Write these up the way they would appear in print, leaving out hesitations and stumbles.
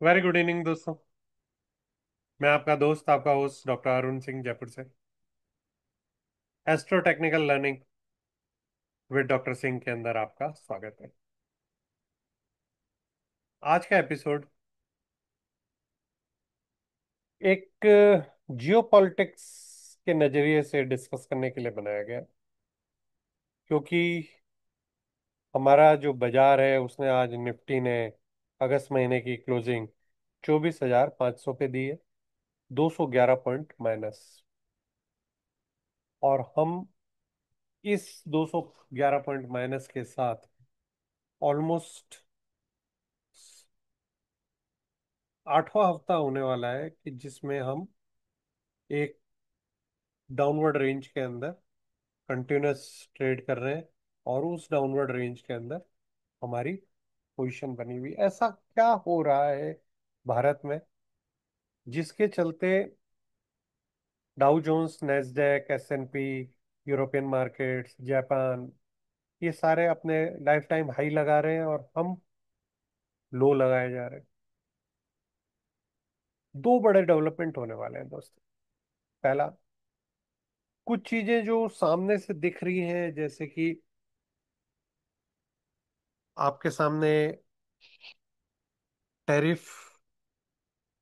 Very good evening दोस्तों। मैं आपका दोस्त आपका होस्ट डॉक्टर अरुण सिंह जयपुर से astro technical learning with doctor Singh के अंदर आपका स्वागत है। आज का एपिसोड एक जियो पॉलिटिक्स के नज़रिए से डिस्कस करने के लिए बनाया गया, क्योंकि हमारा जो बाजार है उसने आज निफ्टी ने अगस्त महीने की क्लोजिंग 24,500 पे दी है, 211 पॉइंट माइनस। और हम इस 211 पॉइंट माइनस के साथ ऑलमोस्ट आठवां हफ्ता होने वाला है कि जिसमें हम एक डाउनवर्ड रेंज के अंदर कंटिन्यूस ट्रेड कर रहे हैं, और उस डाउनवर्ड रेंज के अंदर हमारी पोजीशन बनी हुई। ऐसा क्या हो रहा है भारत में जिसके चलते Dow Jones, Nasdaq, S and P, European markets, Japan, ये सारे अपने लाइफ टाइम हाई लगा रहे हैं और हम लो लगाए जा रहे हैं। दो बड़े डेवलपमेंट होने वाले हैं दोस्तों। पहला, कुछ चीजें जो सामने से दिख रही हैं, जैसे कि आपके सामने टैरिफ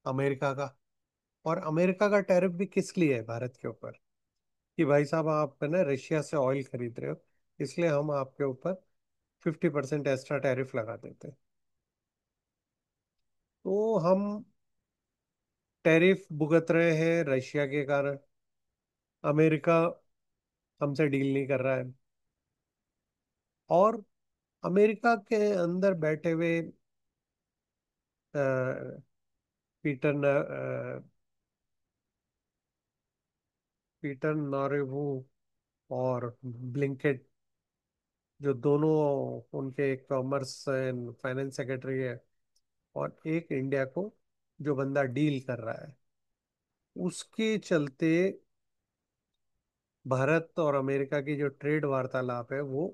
अमेरिका का। और अमेरिका का टैरिफ भी किस लिए है भारत के ऊपर? कि भाई साहब, आप है ना रशिया से ऑयल खरीद रहे हो, इसलिए हम आपके ऊपर 50% एक्स्ट्रा टैरिफ लगा देते हैं। तो हम टैरिफ भुगत रहे हैं रशिया के कारण। अमेरिका हमसे डील नहीं कर रहा है। और अमेरिका के अंदर बैठे हुए अ, पीटर न, पीटर नॉरेवू और ब्लिंकेट, जो दोनों उनके एक कॉमर्स एंड फाइनेंस सेक्रेटरी है, और एक इंडिया को जो बंदा डील कर रहा है, उसके चलते भारत और अमेरिका की जो ट्रेड वार्तालाप है वो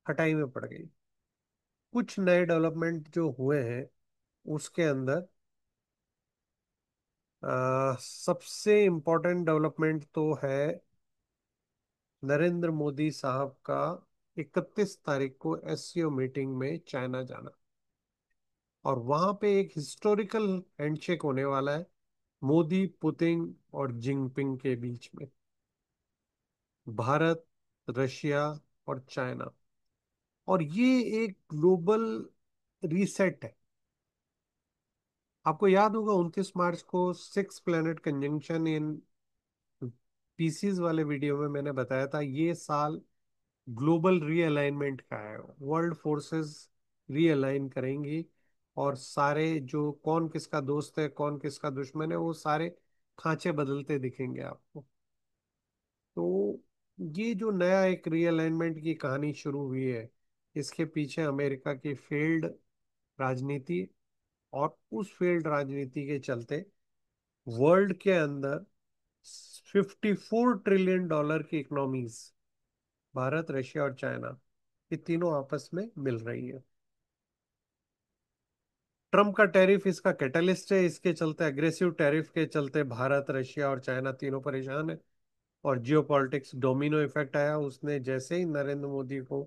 खटाई में पड़ गई। कुछ नए डेवलपमेंट जो हुए हैं उसके अंदर सबसे इम्पोर्टेंट डेवलपमेंट तो है नरेंद्र मोदी साहब का 31 तारीख को एससीओ मीटिंग में चाइना जाना। और वहां पे एक हिस्टोरिकल हैंडशेक होने वाला है मोदी, पुतिन और जिनपिंग के बीच में। भारत, रशिया और चाइना। और ये एक ग्लोबल रीसेट है। आपको याद होगा 29 मार्च को सिक्स प्लैनेट कंजंक्शन इन पीसीज वाले वीडियो में मैंने बताया था ये साल ग्लोबल रीअलाइनमेंट का है। वर्ल्ड फोर्सेस रीअलाइन करेंगी, और सारे जो कौन किसका दोस्त है कौन किसका दुश्मन है वो सारे खांचे बदलते दिखेंगे आपको। तो ये जो नया एक रीअलाइनमेंट की कहानी शुरू हुई है, इसके पीछे अमेरिका की फेल्ड राजनीति, और उस फेल्ड राजनीति के चलते वर्ल्ड के अंदर 54 ट्रिलियन डॉलर की इकोनॉमीज, भारत, रशिया और चाइना, ये तीनों आपस में मिल रही है। ट्रम्प का टैरिफ इसका कैटलिस्ट है। इसके चलते, एग्रेसिव टैरिफ के चलते भारत, रशिया और चाइना तीनों परेशान है। और जियो पॉलिटिक्स डोमिनो इफेक्ट आया। उसने जैसे ही नरेंद्र मोदी को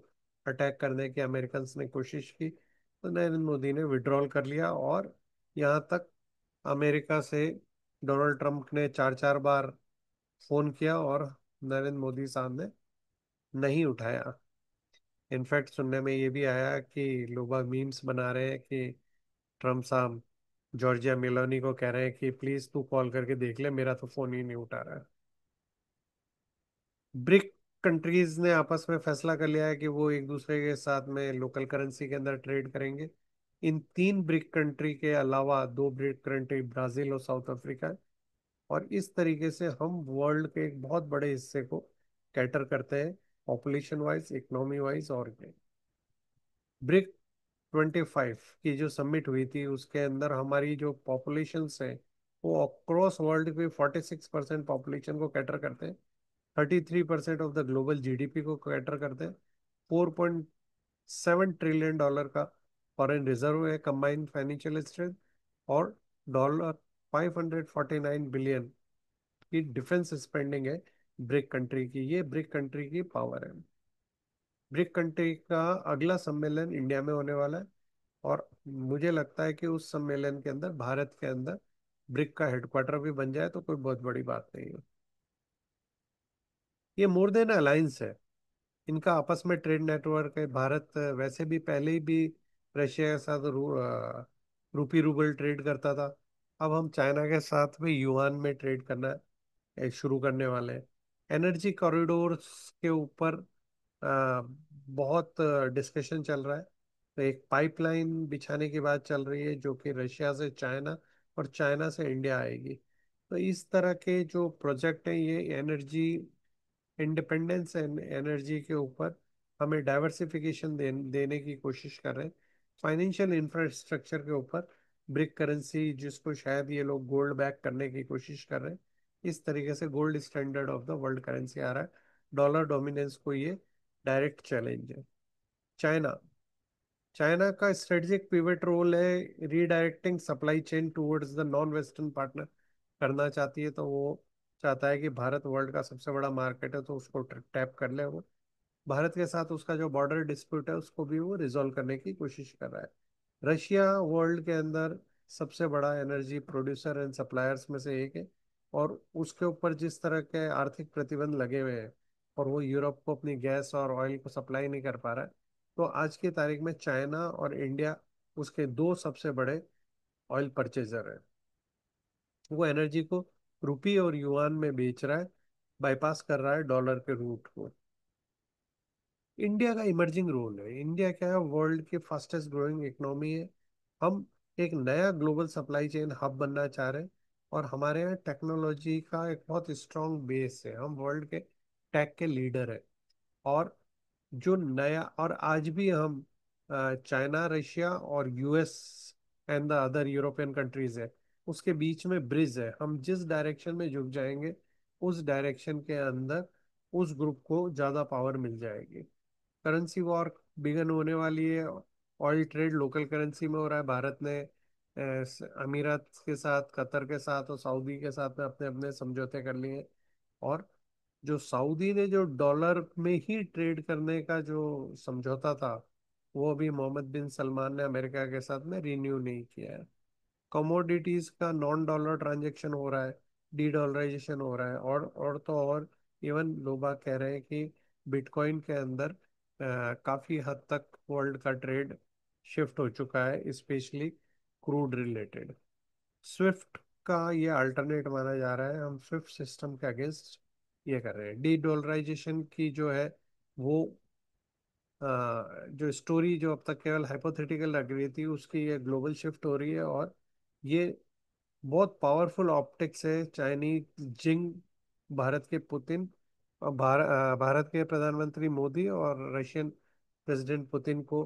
अटैक करने की अमेरिकन ने कोशिश की, तो नरेंद्र मोदी ने विड्रॉल कर लिया। और यहाँ तक अमेरिका से डोनाल्ड ट्रंप ने चार चार बार फोन किया और नरेंद्र मोदी साहब ने नहीं उठाया। इनफैक्ट सुनने में ये भी आया कि लोग मीम्स बना रहे हैं कि ट्रम्प साहब जॉर्जिया मेलोनी को कह रहे हैं कि प्लीज तू कॉल करके देख ले, मेरा तो फोन ही नहीं उठा रहा है। ब्रिक कंट्रीज ने आपस में फैसला कर लिया है कि वो एक दूसरे के साथ में लोकल करेंसी के अंदर ट्रेड करेंगे। इन तीन ब्रिक कंट्री के अलावा दो ब्रिक कंट्री ब्राजील और साउथ अफ्रीका है। और इस तरीके से हम वर्ल्ड के एक बहुत बड़े हिस्से को कैटर करते हैं, पॉपुलेशन वाइज, इकोनॉमी वाइज। और ब्रिक 25 की जो समिट हुई थी उसके अंदर हमारी जो पॉपुलेशंस है वो अक्रॉस वर्ल्ड के 46% पॉपुलेशन को कैटर करते हैं, 33% ऑफ द ग्लोबल जीडीपी को कैटर करते हैं, 4.7 ट्रिलियन डॉलर का फॉरेन रिजर्व है, कंबाइंड फाइनेंशियल स्ट्रेंथ, और डॉलर 549 बिलियन की डिफेंस स्पेंडिंग है ब्रिक कंट्री की। ये ब्रिक कंट्री की पावर है। ब्रिक कंट्री का अगला सम्मेलन इंडिया में होने वाला है, और मुझे लगता है कि उस सम्मेलन के अंदर भारत के अंदर ब्रिक का हेडक्वार्टर भी बन जाए तो कोई बहुत बड़ी बात नहीं है। ये मोर देन अलायंस है, इनका आपस में ट्रेड नेटवर्क है। भारत वैसे भी पहले ही भी रशिया के साथ रूपी रूबल ट्रेड करता था। अब हम चाइना के साथ भी युआन में ट्रेड करना शुरू करने वाले हैं। एनर्जी कॉरिडोर्स के ऊपर बहुत डिस्कशन चल रहा है। तो एक पाइपलाइन बिछाने की बात चल रही है जो कि रशिया से चाइना और चाइना से इंडिया आएगी। तो इस तरह के जो प्रोजेक्ट हैं ये एनर्जी इंडिपेंडेंस एंड एनर्जी के ऊपर हमें डाइवर्सिफिकेशन देने की कोशिश कर रहे हैं। फाइनेंशियल इंफ्रास्ट्रक्चर के ऊपर ब्रिक करेंसी, जिसको शायद ये लोग गोल्ड बैक करने की कोशिश कर रहे हैं, इस तरीके से gold standard of the world currency आ रहा है। डॉलर डोमिनेंस को ये डायरेक्ट चैलेंज है। चाइना, चाइना का स्ट्रेटेजिक पिवट रोल है redirecting supply chain towards the non western partner करना चाहती है। तो वो चाहता है कि भारत वर्ल्ड का सबसे बड़ा मार्केट है तो उसको टैप कर ले वो। भारत के साथ उसका जो बॉर्डर डिस्प्यूट है उसको भी वो रिजॉल्व करने की कोशिश कर रहा है। रशिया वर्ल्ड के अंदर सबसे बड़ा एनर्जी प्रोड्यूसर एंड सप्लायर्स में से एक है, और उसके ऊपर जिस तरह के आर्थिक प्रतिबंध लगे हुए हैं और वो यूरोप को अपनी गैस और ऑयल को सप्लाई नहीं कर पा रहा है, तो आज की तारीख में चाइना और इंडिया उसके दो सबसे बड़े ऑयल परचेजर है। वो एनर्जी को रुपी और युआन में बेच रहा है, बाईपास कर रहा है डॉलर के रूट को। इंडिया का इमर्जिंग रोल है। इंडिया क्या है, वर्ल्ड की फास्टेस्ट ग्रोइंग इकोनॉमी है। हम एक नया ग्लोबल सप्लाई चेन हब बनना चाह रहे हैं, और हमारे यहाँ टेक्नोलॉजी का एक बहुत स्ट्रांग बेस है। हम वर्ल्ड के टेक के लीडर है। और जो नया, और आज भी हम चाइना, रशिया और US and the other European countries है, उसके बीच में ब्रिज है। हम जिस डायरेक्शन में झुक जाएंगे उस डायरेक्शन के अंदर उस ग्रुप को ज्यादा पावर मिल जाएगी। करेंसी वॉर बिगन होने वाली है। ऑयल ट्रेड लोकल करेंसी में हो रहा है। भारत ने अमीरात के साथ, कतर के साथ और सऊदी के साथ में अपने अपने समझौते कर लिए हैं। और जो सऊदी ने जो डॉलर में ही ट्रेड करने का जो समझौता था, वो अभी मोहम्मद बिन सलमान ने अमेरिका के साथ में रिन्यू नहीं किया है। कमोडिटीज का नॉन डॉलर ट्रांजेक्शन हो रहा है, डी डॉलराइजेशन हो रहा है। और तो और इवन लोग बाग कह रहे हैं कि बिटकॉइन के अंदर काफी हद तक वर्ल्ड का ट्रेड शिफ्ट हो चुका है, स्पेशली क्रूड रिलेटेड। स्विफ्ट का ये अल्टरनेट माना जा रहा है। हम स्विफ्ट सिस्टम के अगेंस्ट ये कर रहे हैं। डी डॉलराइजेशन की जो है वो जो स्टोरी जो अब तक केवल हाइपोथेटिकल लग रही थी, उसकी ये ग्लोबल शिफ्ट हो रही है। और ये बहुत पावरफुल ऑप्टिक्स है। चाइनीज जिंग, भारत के पुतिन और भारत के प्रधानमंत्री मोदी और रशियन प्रेसिडेंट पुतिन को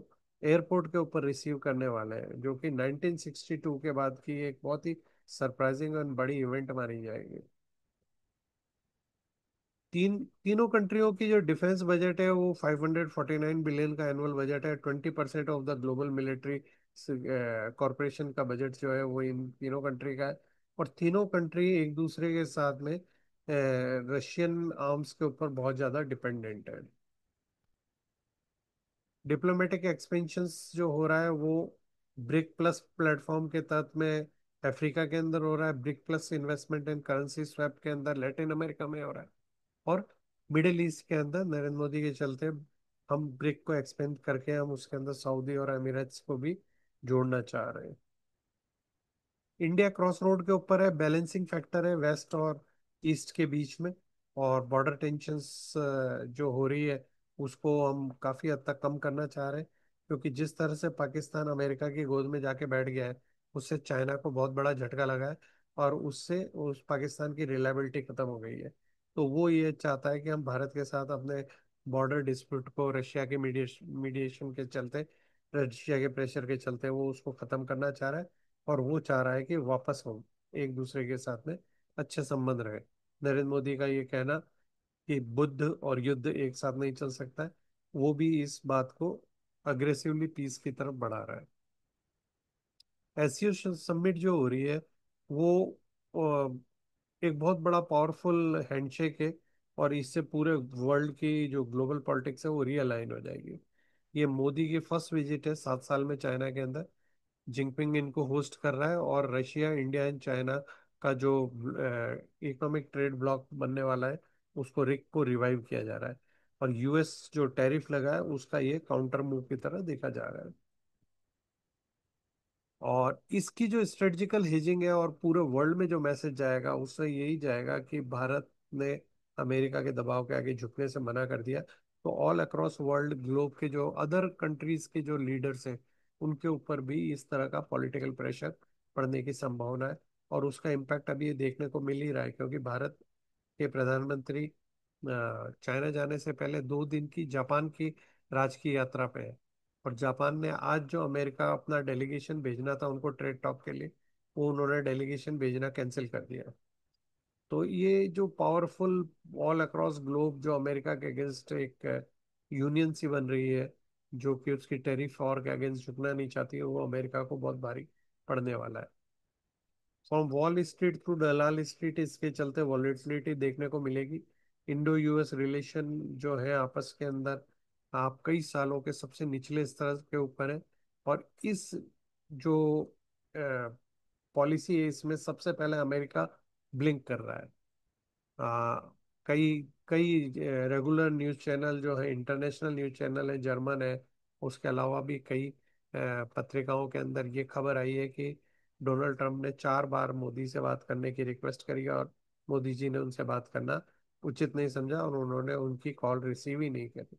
एयरपोर्ट के ऊपर रिसीव करने वाले हैं, जो कि 1962 के बाद की एक बहुत ही सरप्राइजिंग और बड़ी इवेंट मानी जाएगी। तीनों कंट्रियों की जो डिफेंस बजट है वो 549 बिलियन का एनुअल बजट है। 20% of the global military corporation का बजट जो है वो इन तीनों कंट्री का है। और तीनों कंट्री एक दूसरे के साथ में रशियन आर्म्स के ऊपर बहुत ज़्यादा डिपेंडेंट है। डिप्लोमेटिक एक्सपेंशन जो हो रहा है वो ब्रिक प्लस प्लेटफॉर्म के तहत में अफ्रीका के अंदर हो रहा है। Brick plus investment and currency swap के अंदर लैटिन अमेरिका में हो रहा है। और मिडिल ईस्ट के अंदर नरेंद्र मोदी के चलते हम ब्रिक को एक्सपेंड करके हम उसके अंदर सऊदी और अमीरात को भी जोड़ना चाह रहे हैं। इंडिया क्रॉस रोड के ऊपर है, बैलेंसिंग फैक्टर है वेस्ट और ईस्ट के बीच में। और बॉर्डर टेंशंस जो हो रही है उसको हम काफ़ी हद तक कम करना चाह रहे हैं, क्योंकि जिस तरह से पाकिस्तान अमेरिका की गोद में जाके बैठ गया है उससे चाइना को बहुत बड़ा झटका लगा है, और उससे उस पाकिस्तान की रिलायबिलिटी खत्म हो गई है। तो वो ये चाहता है कि हम भारत के साथ अपने बॉर्डर डिस्प्यूट को रशिया के मीडिएशन के चलते, रशिया के प्रेशर के चलते वो उसको ख़त्म करना चाह रहा है। और वो चाह रहा है कि वापस हम एक दूसरे के साथ में अच्छे संबंध रहे। नरेंद्र मोदी का ये कहना कि बुद्ध और युद्ध एक साथ नहीं चल सकता है, वो भी इस बात को अग्रेसिवली पीस की तरफ बढ़ा रहा है। एससीओ समिट जो हो रही है वो एक बहुत बड़ा पावरफुल हैंडशेक है, और इससे पूरे वर्ल्ड की जो ग्लोबल पॉलिटिक्स है वो रीअलाइन हो जाएगी। ये मोदी की फर्स्ट विजिट है 7 साल में चाइना के अंदर। जिनपिंग इनको होस्ट कर रहा है, और रशिया, इंडिया एंड चाइना का जो इकोनॉमिक ट्रेड ब्लॉक बनने वाला है उसको रिक को रिवाइव किया जा रहा है। और यूएस जो टैरिफ लगा है उसका ये काउंटर मूव की तरह देखा जा रहा है। और इसकी जो स्ट्रेटजिकल हेजिंग है और पूरे वर्ल्ड में जो मैसेज जाएगा उससे यही जाएगा कि भारत ने अमेरिका के दबाव के आगे झुकने से मना कर दिया। तो ऑल अक्रॉस वर्ल्ड ग्लोब के जो अदर कंट्रीज के जो लीडर्स हैं उनके ऊपर भी इस तरह का पॉलिटिकल प्रेशर पड़ने की संभावना है। और उसका इम्पैक्ट अभी ये देखने को मिल ही रहा है, क्योंकि भारत के प्रधानमंत्री चाइना जाने से पहले 2 दिन की जापान की राजकीय यात्रा पे है। और जापान ने आज जो अमेरिका अपना डेलीगेशन भेजना था उनको ट्रेड टॉक के लिए, वो उन्होंने डेलीगेशन भेजना कैंसिल कर दिया। तो ये जो पावरफुल ऑल अक्रॉस ग्लोब जो अमेरिका के अगेंस्ट एक यूनियन सी बन रही है, जो कि उसकी टेरिफ और के अगेंस्ट झुकना नहीं चाहती है, वो अमेरिका को बहुत भारी पड़ने वाला है। From Wall Street to Dalal Street इसके चलते वॉलेटिलिटी देखने को मिलेगी। इंडो यूएस रिलेशन जो है आपस के अंदर आप कई सालों के सबसे निचले स्तर के ऊपर है। और इस जो पॉलिसी है इसमें सबसे पहले अमेरिका ब्लिंक कर रहा है। आ, कई कई रेगुलर न्यूज़ चैनल जो है, इंटरनेशनल न्यूज़ चैनल है, जर्मन है, उसके अलावा भी कई पत्रिकाओं के अंदर ये खबर आई है कि डोनाल्ड ट्रंप ने 4 बार मोदी से बात करने की रिक्वेस्ट करी, और मोदी जी ने उनसे बात करना उचित नहीं समझा और उन्होंने उनकी कॉल रिसीव ही नहीं करी।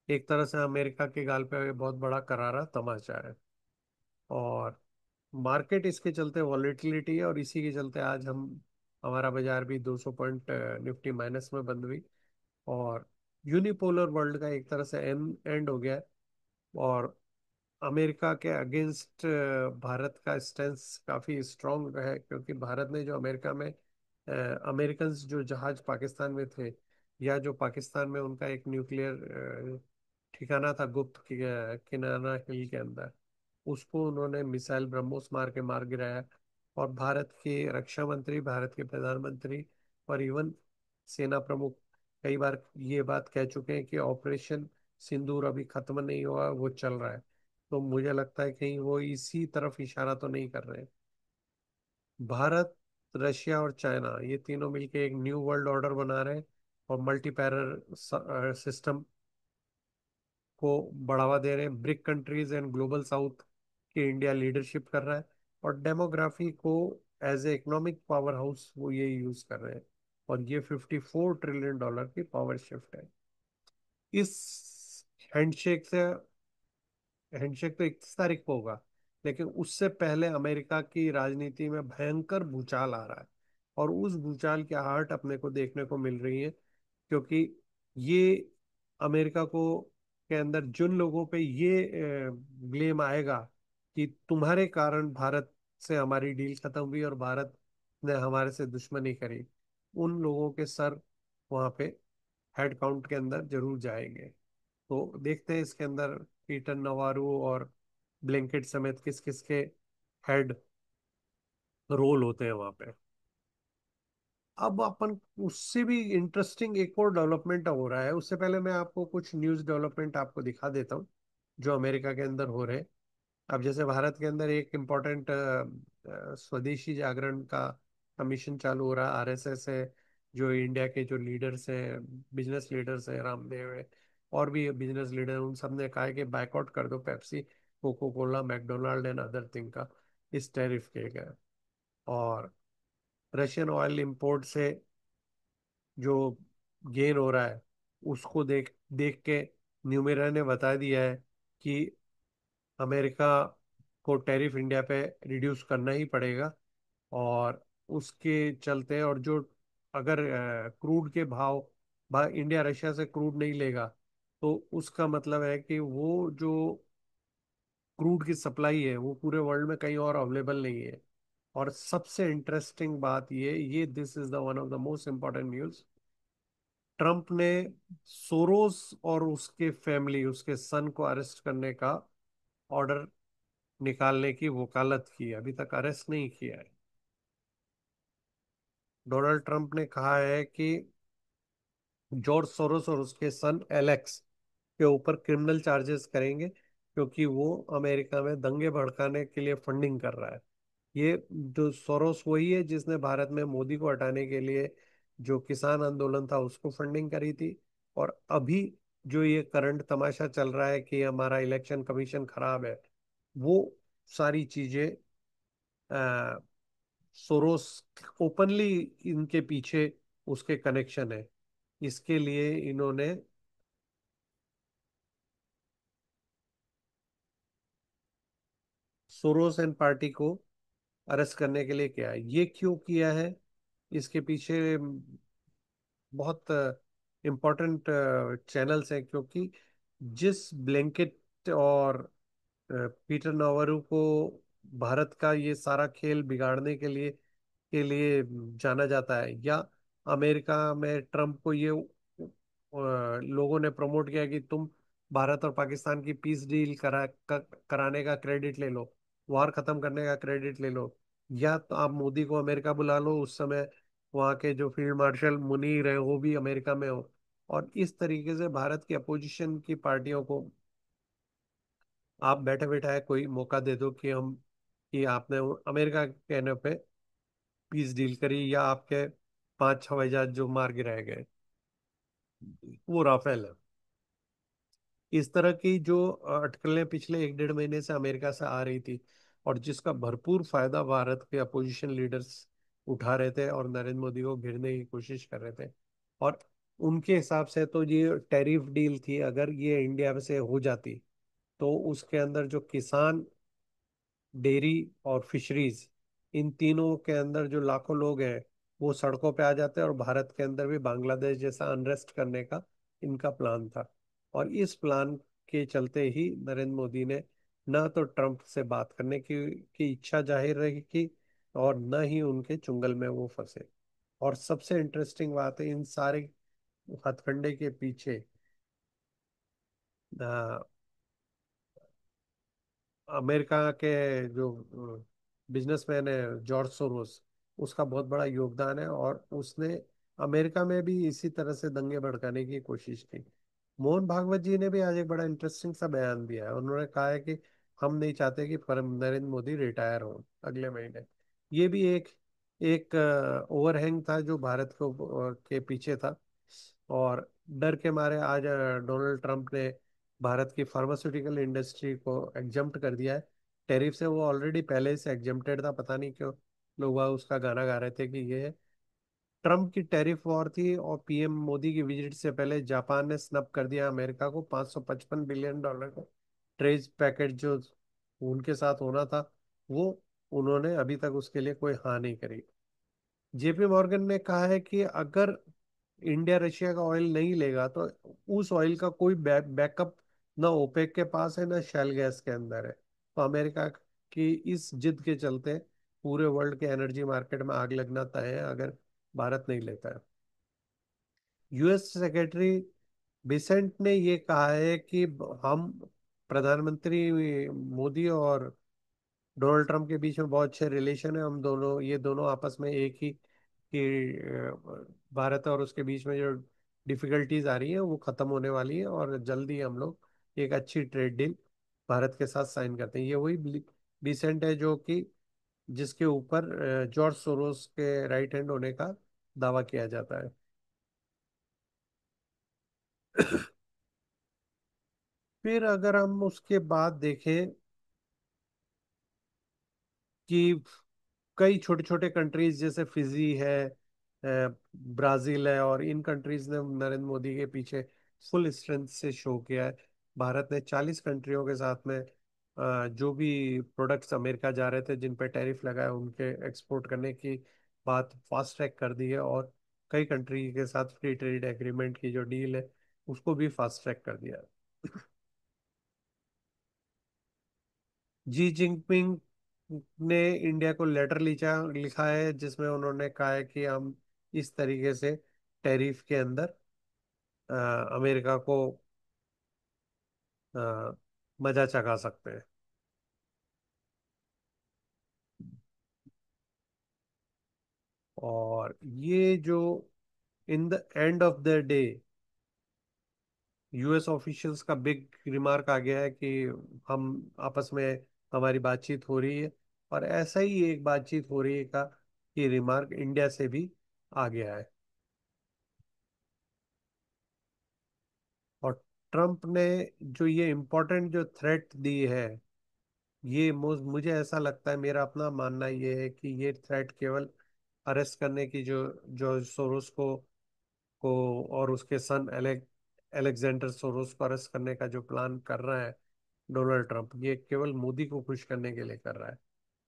एक तरह से अमेरिका के गाल पे बहुत बड़ा करारा तमाचा है। और मार्केट इसके चलते वॉलेटिलिटी है, और इसी के चलते आज हम हमारा बाजार भी 200 पॉइंट निफ्टी माइनस में बंद हुई। और यूनिपोलर वर्ल्ड का एक तरह से एंड एंड हो गया है। और अमेरिका के अगेंस्ट भारत का स्टेंस काफी स्ट्रांग है, क्योंकि भारत ने जो अमेरिका में अमेरिकन जो जहाज पाकिस्तान में थे, या जो पाकिस्तान में उनका एक न्यूक्लियर ठिकाना था गुप्त किनारा हिल के अंदर, उसको उन्होंने मिसाइल ब्रह्मोस मार के मार गिराया। और भारत के रक्षा मंत्री, भारत के प्रधानमंत्री और इवन सेना प्रमुख कई बार ये बात कह चुके हैं कि ऑपरेशन सिंदूर अभी खत्म नहीं हुआ, वो चल रहा है। तो मुझे लगता है कहीं वो इसी तरफ इशारा तो नहीं कर रहे हैं। भारत, रशिया और चाइना ये तीनों मिलके एक न्यू वर्ल्ड ऑर्डर बना रहे हैं, और मल्टीपैरल सिस्टम को बढ़ावा दे रहे हैं। BRIC countries and global south की इंडिया लीडरशिप कर रहा है। और डेमोग्राफी को as a economic power house वो ये यूज कर रहे हैं। और ये $54 ट्रिलियन की पावर शिफ्ट है। इस हैंडशेक से हैंडशेक तो 31 तारीख को होगा, लेकिन उससे पहले अमेरिका की राजनीति में भयंकर भूचाल आ रहा है। और उस भूचाल की आहट अपने को देखने को मिल रही है, क्योंकि ये अमेरिका को के अंदर जिन लोगों पे ये ब्लेम आएगा कि तुम्हारे कारण भारत से हमारी डील खत्म हुई और भारत ने हमारे से दुश्मनी करी, उन लोगों के सर वहां पे हेड काउंट के अंदर जरूर जाएंगे। तो देखते हैं इसके अंदर पीटर नवारू और ब्लैंकेट समेत किस किस के हेड रोल होते हैं वहां पे। अब अपन उससे भी इंटरेस्टिंग एक और डेवलपमेंट हो रहा है, उससे पहले मैं आपको कुछ न्यूज़ डेवलपमेंट आपको दिखा देता हूँ जो अमेरिका के अंदर हो रहे हैं। अब जैसे भारत के अंदर एक इम्पोर्टेंट स्वदेशी जागरण का कमीशन चालू हो रहा है, आरएसएस है, जो इंडिया के जो लीडर्स हैं, बिजनेस लीडर्स हैं, रामदेव है, और भी बिजनेस लीडर, उन सब ने कहा है कि बायकॉट कर दो Pepsi, Coca Cola, McDonald and other thing का इस टैरिफ के गए। और रशियन ऑयल इंपोर्ट से जो गेन हो रहा है उसको देख देख के न्यूमेरा ने बता दिया है कि अमेरिका को टैरिफ इंडिया पे रिड्यूस करना ही पड़ेगा। और उसके चलते, और जो अगर क्रूड के भाव इंडिया रशिया से क्रूड नहीं लेगा, तो उसका मतलब है कि वो जो क्रूड की सप्लाई है वो पूरे वर्ल्ड में कहीं और अवेलेबल नहीं है। और सबसे इंटरेस्टिंग बात ये this is the one of the most important news. Trump ने सोरोस और उसके फैमिली, उसके सन को अरेस्ट करने का ऑर्डर निकालने की वकालत की, अभी तक अरेस्ट नहीं किया है। डोनाल्ड ट्रंप ने कहा है कि जॉर्ज सोरोस और उसके सन एलेक्स के ऊपर क्रिमिनल चार्जेस करेंगे, क्योंकि वो अमेरिका में दंगे भड़काने के लिए फंडिंग कर रहा है। ये जो सोरोस वही है जिसने भारत में मोदी को हटाने के लिए जो किसान आंदोलन था उसको फंडिंग करी थी। और अभी जो ये करंट तमाशा चल रहा है कि हमारा इलेक्शन कमीशन खराब है, वो सारी चीजें सोरोस ओपनली इनके पीछे उसके कनेक्शन है। इसके लिए इन्होंने सोरोस एंड पार्टी को अरेस्ट करने के लिए किया है। ये क्यों किया है, इसके पीछे बहुत इम्पोर्टेंट चैनल्स हैं, क्योंकि जिस ब्लैंकेट और पीटर नावारो को भारत का ये सारा खेल बिगाड़ने के लिए जाना जाता है, या अमेरिका में ट्रम्प को ये लोगों ने प्रमोट किया कि तुम भारत और पाकिस्तान की पीस डील कराने का क्रेडिट ले लो, वार खत्म करने का क्रेडिट ले लो, या तो आप मोदी को अमेरिका बुला लो, उस समय वहाँ के जो फील्ड मार्शल मुनीर है वो भी अमेरिका में हो। और इस तरीके से भारत की अपोजिशन की पार्टियों को आप बैठे बैठे कोई मौका दे दो कि हम कि आपने अमेरिका के कहने पे पीस डील करी, या आपके 5 हवाई जहाज जो मार गिराए गए वो राफेल है। इस तरह की जो अटकलें पिछले 1 डेढ़ महीने से अमेरिका से आ रही थी, और जिसका भरपूर फायदा भारत के अपोजिशन लीडर्स उठा रहे थे और नरेंद्र मोदी को घेरने की कोशिश कर रहे थे। और उनके हिसाब से तो ये टैरिफ डील थी, अगर ये इंडिया से हो जाती तो उसके अंदर जो किसान, डेयरी और फिशरीज, इन तीनों के अंदर जो लाखों लोग हैं वो सड़कों पे आ जाते हैं, और भारत के अंदर भी बांग्लादेश जैसा अनरेस्ट करने का इनका प्लान था। और इस प्लान के चलते ही नरेंद्र मोदी ने न तो ट्रंप से बात करने की इच्छा जाहिर रही की, और न ही उनके चुंगल में वो फंसे। और सबसे इंटरेस्टिंग बात है इन सारे हथकंडे के पीछे अमेरिका के जो बिजनेसमैन है जॉर्ज सोरोस, उसका बहुत बड़ा योगदान है, और उसने अमेरिका में भी इसी तरह से दंगे भड़काने की कोशिश की। मोहन भागवत जी ने भी आज एक बड़ा इंटरेस्टिंग सा बयान दिया है। उन्होंने कहा है कि हम नहीं चाहते कि परम नरेंद्र मोदी रिटायर हो अगले महीने। ये भी एक एक ओवरहैंग था जो भारत के पीछे था। और डर के मारे आज डोनाल्ड ट्रंप ने भारत की फार्मास्यूटिकल इंडस्ट्री को एग्जम्प्ट कर दिया है टैरिफ से। वो ऑलरेडी पहले से एग्जम्प्टेड था, पता नहीं क्यों लोग वहाँ उसका गाना गा रहे थे कि ये ट्रम्प की टैरिफ वॉर थी। और पीएम मोदी की विजिट से पहले जापान ने स्नब कर दिया अमेरिका को $555 बिलियन का ट्रेड पैकेज जो उनके साथ होना था, वो उन्होंने अभी तक उसके लिए कोई हाँ नहीं करी। जेपी मॉर्गन ने कहा है कि अगर इंडिया रशिया का ऑयल नहीं लेगा तो उस ऑयल का कोई बैकअप ना ओपेक के पास है ना शेल गैस के अंदर है। तो अमेरिका की इस जिद के चलते पूरे वर्ल्ड के एनर्जी मार्केट में आग लगना तय है अगर भारत नहीं लेता है। यूएस सेक्रेटरी बिसेंट ने ये कहा है कि हम प्रधानमंत्री मोदी और डोनाल्ड ट्रंप के बीच में बहुत अच्छे रिलेशन है। हम दोनों ये दोनों आपस में एक ही कि भारत और उसके बीच में जो डिफिकल्टीज आ रही हैं वो खत्म होने वाली है, और जल्दी हम लोग एक अच्छी ट्रेड डील भारत के साथ साइन करते हैं। ये वही बिसेंट है जो कि जिसके ऊपर जॉर्ज सोरोस के राइट हैंड होने का दावा किया जाता है। फिर अगर हम उसके बाद देखें कि कई छोटे छोटे कंट्रीज जैसे फिजी है, ब्राजील है, और इन कंट्रीज ने नरेंद्र मोदी के पीछे फुल स्ट्रेंथ से शो किया है। भारत ने 40 कंट्रियों के साथ में जो भी प्रोडक्ट्स अमेरिका जा रहे थे जिन पे टैरिफ लगाया उनके एक्सपोर्ट करने की बात फास्ट ट्रैक कर दी है, और कई कंट्री के साथ फ्री ट्रेड एग्रीमेंट की जो डील है उसको भी फास्ट ट्रैक कर दिया है। जी जिनपिंग ने इंडिया को लेटर लिखा है जिसमें उन्होंने कहा है कि हम इस तरीके से टैरिफ के अंदर अ, अमेरिका को अ, मजा चखा सकते हैं। और ये जो in the end of the day US officials का बिग रिमार्क आ गया है कि हम आपस में हमारी बातचीत हो रही है, और ऐसा ही एक बातचीत हो रही है का ये रिमार्क इंडिया से भी आ गया है। और ट्रम्प ने जो ये इम्पोर्टेंट जो थ्रेट दी है, ये मुझे ऐसा लगता है, मेरा अपना मानना ये है कि ये थ्रेट केवल अरेस्ट करने की जो जो सोरोस को और उसके सन एलेक्जेंडर सोरोस को अरेस्ट करने का जो प्लान कर रहा है डोनाल्ड ट्रंप, ये केवल मोदी को खुश करने के लिए कर रहा है।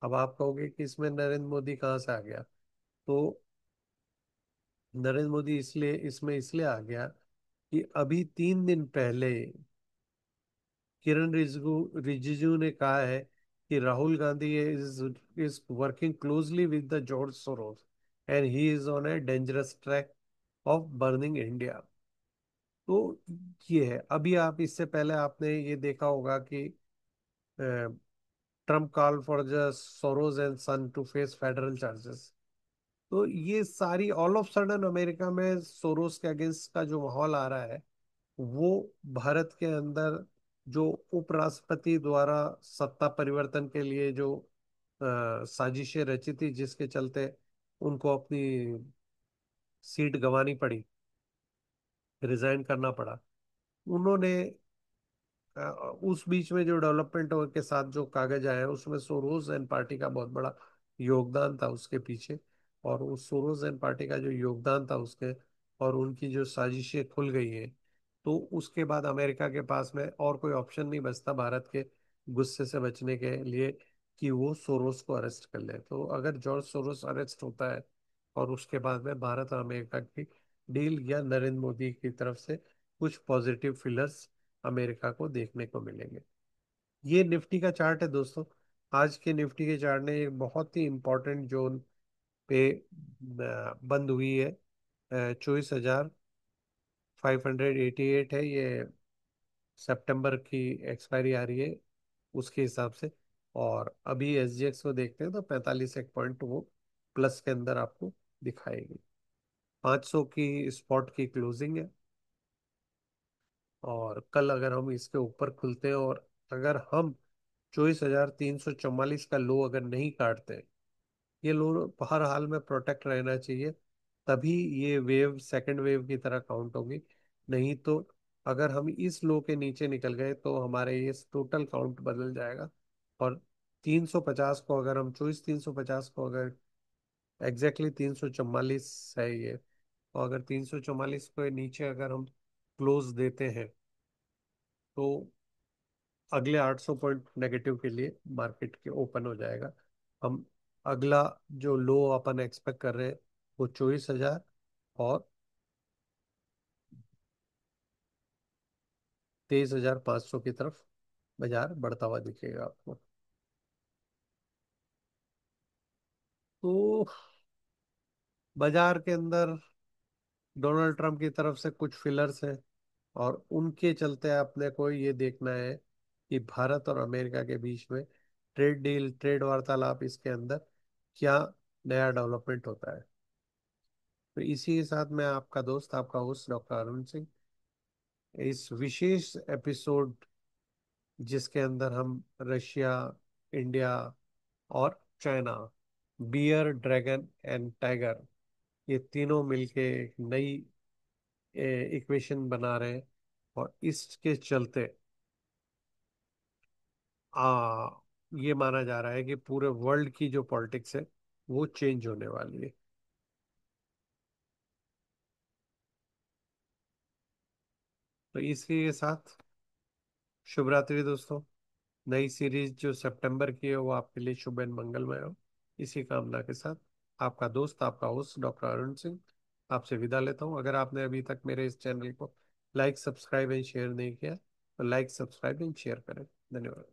अब आप कहोगे कि इसमें नरेंद्र मोदी कहाँ से आ गया? तो नरेंद्र मोदी इसलिए इसमें इसलिए आ गया कि अभी 3 दिन पहले किरण रिजिजू ने कहा है कि Rahul Gandhi is working closely with the George Soros and he is on a dangerous track of burning India. तो ये है। अभी आप इससे पहले आपने ये देखा होगा कि Trump call for the Soros and son to face federal charges. तो ये सारी ऑल ऑफ सडन अमेरिका में सोरोस के अगेंस्ट का जो माहौल आ रहा है, वो भारत के अंदर जो उपराष्ट्रपति द्वारा सत्ता परिवर्तन के लिए जो साजिशें रची थी, जिसके चलते उनको अपनी सीट गंवानी पड़ी, रिजाइन करना पड़ा, उन्होंने अ, उस बीच में जो डेवलपमेंट के साथ जो कागज आए हैं, उसमें सोरोज एंड पार्टी का बहुत बड़ा योगदान था उसके पीछे। और उस सोरोज एंड पार्टी का जो योगदान था उसके, और उनकी जो साजिशें खुल गई हैं, तो उसके बाद अमेरिका के पास में और कोई ऑप्शन नहीं बचता भारत के गुस्से से बचने के लिए कि वो सोरोस को अरेस्ट कर ले। तो अगर जॉर्ज सोरोस अरेस्ट होता है, और उसके बाद में भारत और अमेरिका की डील या नरेंद्र मोदी की तरफ से कुछ पॉजिटिव फिलर्स अमेरिका को देखने को मिलेंगे। ये निफ्टी का चार्ट है दोस्तों। आज के निफ्टी के चार्ट ने एक बहुत ही इंपॉर्टेंट जोन पे बंद हुई है। 24,588 है ये। सितंबर की एक्सपायरी आ रही है उसके हिसाब से। और अभी एसजीएक्स को देखते हैं तो 45 एक पॉइंट वो प्लस के अंदर आपको दिखाएगी। 500 की स्पॉट की क्लोजिंग है। और कल अगर हम इसके ऊपर खुलते हैं, और अगर हम 24,344 का लो अगर नहीं काटते, ये लो हर हाल में प्रोटेक्ट रहना चाहिए, तभी ये वेव सेकंड वेव की तरह काउंट होगी। नहीं तो अगर हम इस लो के नीचे निकल गए तो हमारे ये टोटल काउंट बदल जाएगा। और 350 को अगर हम 24,350 को अगर एग्जैक्टली 344 है ये, और अगर 344 को नीचे अगर हम क्लोज देते हैं, तो अगले 800 पॉइंट नेगेटिव के लिए मार्केट के ओपन हो जाएगा। हम अगला जो लो अपन एक्सपेक्ट कर रहे हैं वो 24,000 और 23,500 की तरफ बाजार बढ़ता हुआ दिखेगा आपको। तो बाजार के अंदर डोनाल्ड ट्रंप की तरफ से कुछ फिलर्स हैं, और उनके चलते अपने को ये देखना है कि भारत और अमेरिका के बीच में ट्रेड डील, ट्रेड वार्तालाप, इसके अंदर क्या नया डेवलपमेंट होता है। तो इसी के साथ मैं आपका दोस्त, आपका होस्ट डॉक्टर अरुण सिंह, इस विशेष एपिसोड जिसके अंदर हम रशिया, इंडिया और China, bear, dragon and tiger, ये तीनों मिलके एक नई इक्वेशन बना रहे हैं। और इसके चलते आ ये माना जा रहा है कि पूरे वर्ल्ड की जो पॉलिटिक्स है वो चेंज होने वाली है। तो इसी के साथ शुभ रात्रि दोस्तों। नई सीरीज जो सितंबर की है वो आपके लिए शुभ एंड मंगलमय हो, इसी कामना के साथ आपका दोस्त, आपका होस्ट डॉक्टर अरुण सिंह आपसे विदा लेता हूँ। अगर आपने अभी तक मेरे इस चैनल को लाइक, सब्सक्राइब एंड शेयर नहीं किया, तो लाइक, सब्सक्राइब एंड शेयर करें। धन्यवाद।